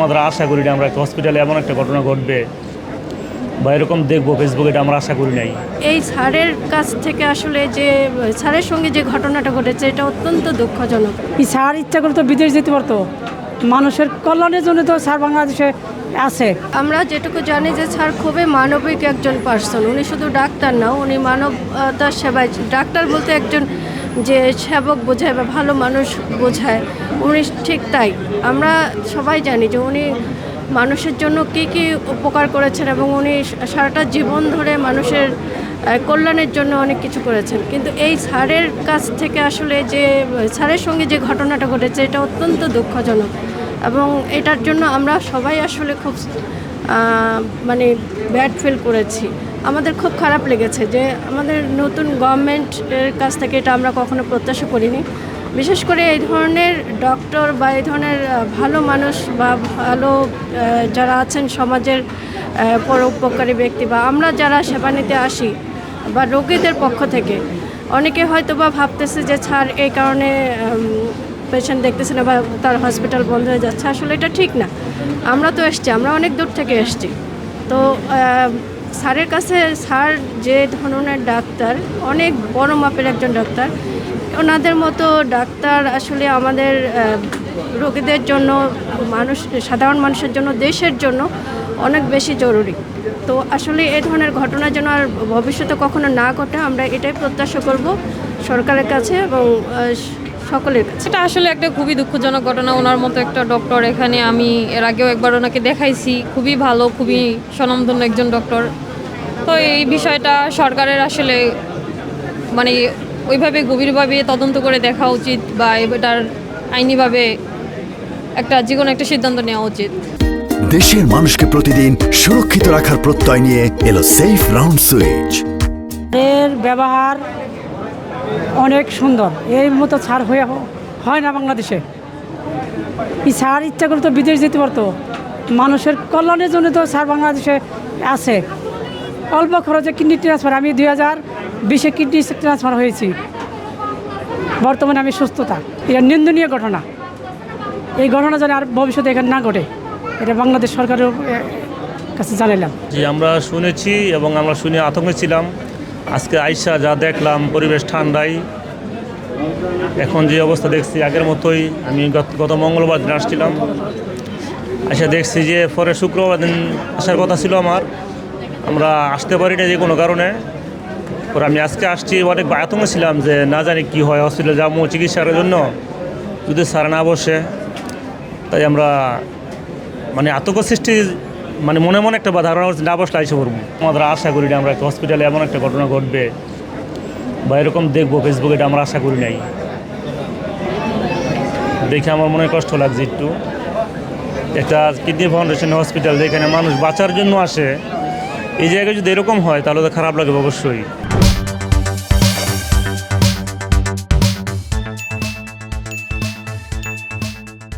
আমরা আশা করি না আমরা একটা হসপিটালে এমন একটা ঘটনা ঘটবে বা এরকম দেখবো ফেসবুকে, এটা আমরা আশা করি নাই। এই স্যারের কাছ থেকে আসলে যে স্যারের সঙ্গে যে ঘটনাটা ঘটেছে এটা অত্যন্ত দুঃখজনক। এই স্যার ইচ্ছা করে তো বিদেশ যেতে পারতো, মানুষের কল্যাণের জন্য তো স্যার বাংলাদেশে আছে। আমরা যেটুকু জানি যে স্যার খুবই মানবিক একজন পার্সন, উনি শুধু ডাক্তার না, উনি মানবতার সেবায়, ডাক্তার বলতে একজন যে সেবক বোঝায় বা ভালো মানুষ বোঝায়, উনি ঠিক তাই। আমরা সবাই জানি যে উনি মানুষের জন্য কী কী উপকার করেছেন এবং উনি সারাটা জীবন ধরে মানুষের কল্যাণের জন্য অনেক কিছু করেছেন। কিন্তু এই স্যারের কাছ থেকে আসলে যে স্যারের সঙ্গে যে ঘটনাটা ঘটেছে এটা অত্যন্ত দুঃখজনক এবং এটার জন্য আমরা সবাই আসলে খুব মানে ব্যাড ফিল করেছি। আমাদের খুব খারাপ লেগেছে যে আমাদের নতুন গভর্নমেন্টের কাছ থেকে এটা আমরা কখনো প্রত্যাশা করিনি। বিশেষ করে এই ধরনের ডক্টর বা এই ধরনের ভালো মানুষ বা ভালো যারা আছেন সমাজের পরোপকারী ব্যক্তি বা আমরা যারা সেবা নিতে আসি বা রোগীদের পক্ষ থেকে অনেকে হয়তো বা ভাবতেছে যে স্যার এই কারণে পেশেন্ট দেখতেছে না বা তার হসপিটাল বন্ধ হয়ে যাচ্ছে। আসলে এটা ঠিক না। আমরা তো এসছি, আমরা অনেক দূর থেকে এসছি। তো স্যারের কাছে, স্যার যে ধরনের ডাক্তার, অনেক বড় মাপের একজন ডাক্তার, ওনাদের মতো ডাক্তার আসলে আমাদের রোগীদের জন্য, সাধারণ মানুষের জন্য, দেশের জন্য অনেক বেশি জরুরি। তো আসলে এই ধরনের ঘটনা যেন আর ভবিষ্যতে কখনো না ঘটে, আমরা এটাই প্রত্যাশা করব সরকারের কাছে এবং সকলের কাছে। এটা আসলে একটা খুবই দুঃখজনক ঘটনা। ওনার মতো একটা ডক্টর, এখানে আমি এর আগেও একবার ওনাকে দেখাইছি, খুবই ভালো, খুবই স্বনামধন্য একজন ডক্টর। তো এই বিষয়টা সরকারের আসলে মানে ওইভাবে গভীরভাবে তদন্ত করে দেখা উচিত বা এটার আইনিভাবে যে কোনো একটা সিদ্ধান্ত নেওয়া উচিত। দেশের মানুষকে প্রতিদিন সুরক্ষিত রাখার প্রত্যয় নিয়ে এলো সেফ রাউন্ড সুইচ। এর ব্যবহার অনেক সুন্দর, এর মতো ছাড় হয় না বাংলাদেশে। এই স্যার ইচ্ছা করে তো বিদেশ যেতে পারতো, মানুষের কল্যাণের জন্য তো স্যার বাংলাদেশে আছে। অল্প খরচে কিডনি ট্রান্সফার, আমি 2020-এ কিডনি ট্রান্সফার হয়েছি, বর্তমানে আমি সুস্থতা। এটা নিন্দনীয় ঘটনা। এই ঘটনা যেন আর ভবিষ্যতে এখানে না ঘটে, এটা বাংলাদেশ সরকারের কাছে জানালাম। যে আমরা শুনেছি এবং আমরা শুনে আতঙ্কে ছিলাম। আজকে আইসা যা দেখলাম, পরিবেশ ঠান্ডাই, এখন যে অবস্থা দেখছি আগের মতোই। আমি গত মঙ্গলবার দিন আসছিলাম, আইসা দেখছি যে পরে শুক্রবার দিন আসার কথা ছিল আমার, আমরা আসতে পারি না যে কোনো কারণে। পরে আমি আজকে আসছি, অনেক আতঙ্কে ছিলাম যে না জানি কি হয়, হসপিটালে যাবো চিকিৎসার জন্য, যদি স্যার না বসে। তাই আমরা মানে আতঙ্ক সৃষ্টি, মানে মনে মনে একটা ধারণা না বসলে আইসে পড়বো। আমরা আশা করি না আমরা একটা হসপিটালে এমন একটা ঘটনা ঘটবে বা এরকম দেখবো ফেসবুকে, এটা আমরা আশা করি নাই। দেখে আমার মনে কষ্ট লাগছে একটু। একটা কিডনি ফাউন্ডেশন হসপিটাল যেখানে মানুষ বাঁচার জন্য আসে, এই জায়গায় যদি এরকম হয় তাহলে তো খারাপ লাগবে অবশ্যই।